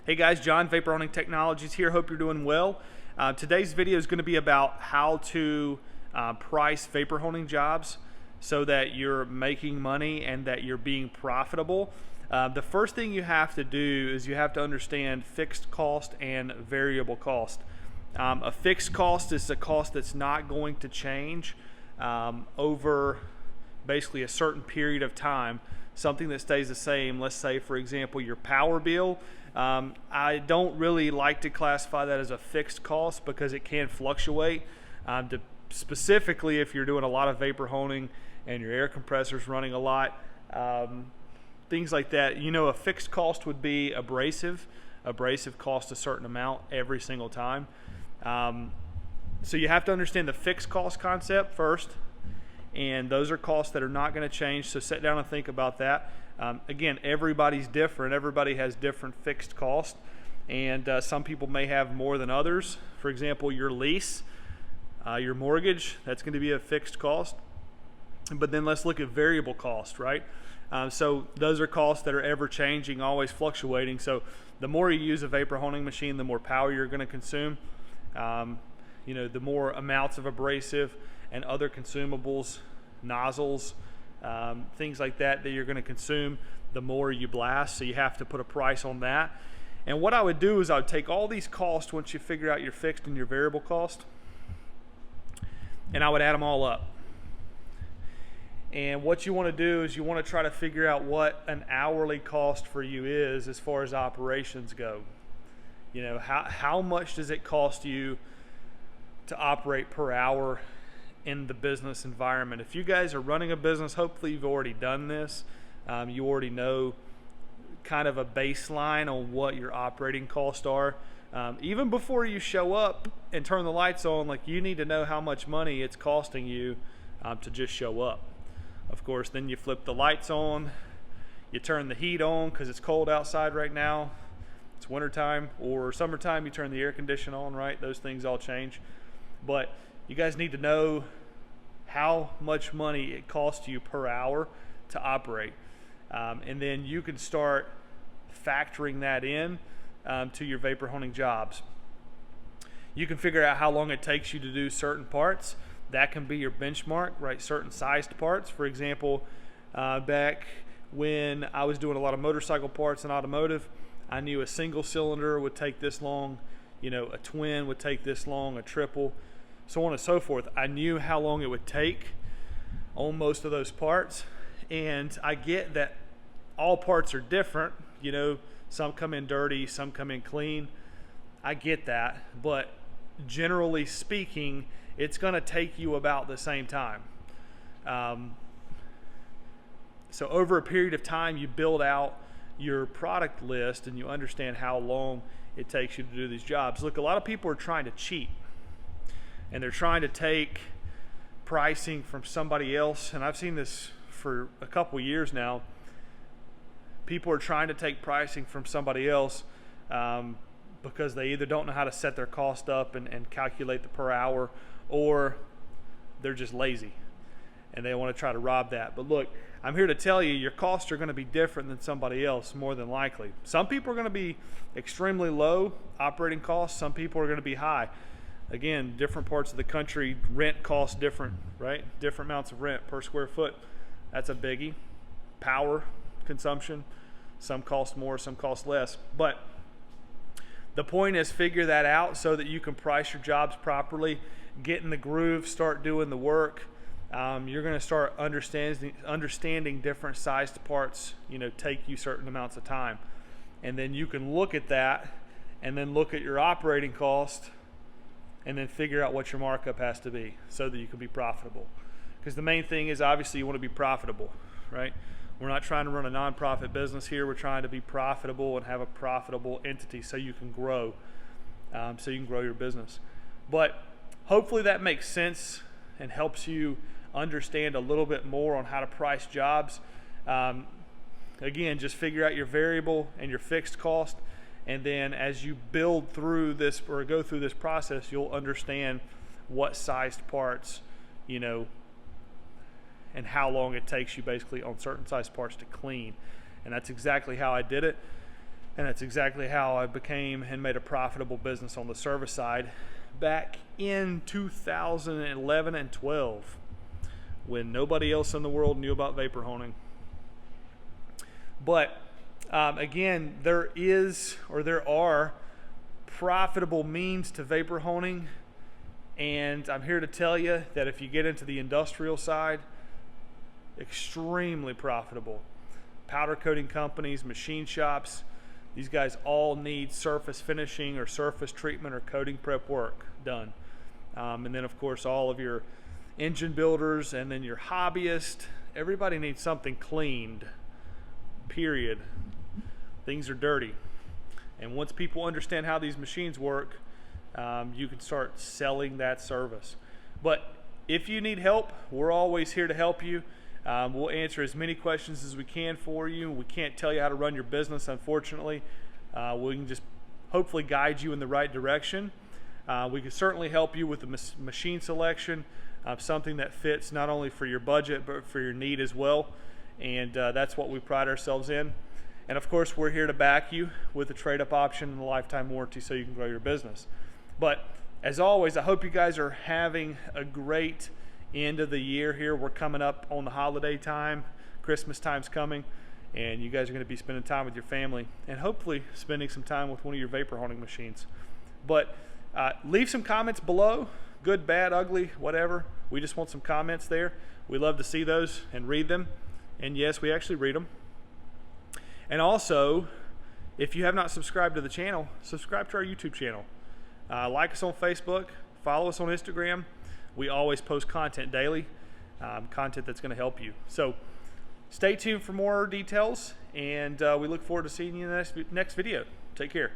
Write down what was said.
Hey guys, John, Vapor Hunting Technologies here. Hope you're doing well. Today's video is going to be about how to price vapor hunting jobs so that you're making money and that you're being profitable. The first thing you have to do is you have to understand fixed cost and variable cost. A fixed cost is a cost that's not going to change over basically a certain period of time. Something that stays the same, let's say for example your power bill. I don't really like to classify that as a fixed cost because it can fluctuate. Specifically if you're doing a lot of vapor hunting and your air compressor's running a lot, things like that. You know, a fixed cost would be abrasive. Abrasive costs a certain amount every single time. So you have to understand the fixed cost concept first, and those are costs that are not going to change, so sit down and think about that. Again, everybody's different. Everybody has different fixed costs, and some people may have more than others. For example, your lease, your mortgage, that's going to be a fixed cost. But then let's look at variable cost, right? So those are costs that are ever changing, always fluctuating. So the more you use a vapor hunting machine, the more power you're going to consume. You know, the more amounts of abrasive and other consumables, nozzles, things like that you're going to consume, the more you blast. So you have to put a price on that. And what I would do is I would take all these costs once you figure out your fixed and your variable cost, and I would add them all up. And what you want to do is you want to try to figure out what an hourly cost for you is as far as operations go. You know, how much does it cost you to operate per hour in the business environment? If you guys are running a business, hopefully you've already done this. You already know kind of a baseline on what your operating costs are. Even before you show up and turn the lights on, like, you need to know how much money it's costing you to just show up. Of course, then you flip the lights on, you turn the heat on because it's cold outside right now. It's wintertime, or summertime, you turn the air conditioner on, right? Those things all change. But you guys need to know how much money it costs you per hour to operate. And then you can start factoring that in to your vapor hunting jobs. You can figure out how long it takes you to do certain parts. That can be your benchmark, right? Certain sized parts. For example, back when I was doing a lot of motorcycle parts and automotive, I knew a single cylinder would take this long, you know, a twin would take this long, a triple, so on and so forth. I knew how long it would take on most of those parts, and I get that all parts are different. You know, some come in dirty, some come in clean. I get that, but generally speaking, it's going to take you about the same time. So over a period of time, you build out your product list and you understand how long it takes you to do these jobs. Look, a lot of people are trying to cheat, and they're trying to take pricing from somebody else, and I've seen this for a couple years now. People are trying to take pricing from somebody else because they either don't know how to set their cost up and calculate the per hour, or they're just lazy and they want to try to rob that. But look, I'm here to tell you, your costs are going to be different than somebody else, more than likely. Some people are going to be extremely low operating costs. Some people are going to be high. Again, different parts of the country, rent costs different, right? Different amounts of rent per square foot. That's a biggie. Power consumption, some cost more, some cost less. But the point is, figure that out so that you can price your jobs properly, get in the groove, start doing the work. You're going to start understanding different sized parts, you know, take you certain amounts of time. And then you can look at that and then look at your operating cost and then figure out what your markup has to be so that you can be profitable. Because the main thing is, obviously, you want to be profitable, right? We're not trying to run a nonprofit business here. We're trying to be profitable and have a profitable entity so you can grow, your business. But hopefully that makes sense and helps you understand a little bit more on how to price jobs. Again, just figure out your variable and your fixed cost, and then as you build through this or go through this process, you'll understand what sized parts, you know, and how long it takes you basically on certain size parts to clean. And that's exactly how I did it. And that's exactly how I became and made a profitable business on the service side back in 2011 and 12, when nobody else in the world knew about vapor honing. But again, there are profitable means to vapor honing, and I'm here to tell you that if you get into the industrial side, extremely profitable. Powder coating companies, machine shops, these guys all need surface finishing or surface treatment or coating prep work done. And then of course all of your engine builders and then your hobbyists, everybody needs something cleaned, period. Things are dirty. And once people understand how these machines work, you can start selling that service. But if you need help, we're always here to help you. We'll answer as many questions as we can for you. We can't tell you how to run your business, unfortunately. We can just hopefully guide you in the right direction. We can certainly help you with the machine selection, something that fits not only for your budget but for your need as well. And that's what we pride ourselves in. And of course, we're here to back you with a trade-up option and a lifetime warranty so you can grow your business. But as always, I hope you guys are having a great end of the year here. We're coming up on the holiday time. Christmas time's coming, and you guys are going to be spending time with your family and hopefully spending some time with one of your vapor honing machines. But leave some comments below, good, bad, ugly, whatever. We just want some comments there. We love to see those and read them. And yes, we actually read them. And also, if you have not subscribed to the channel, subscribe to our YouTube channel. Like us on Facebook, follow us on Instagram. We always post content daily, content that's going to help you. So stay tuned for more details, and we look forward to seeing you in the next video. Take care.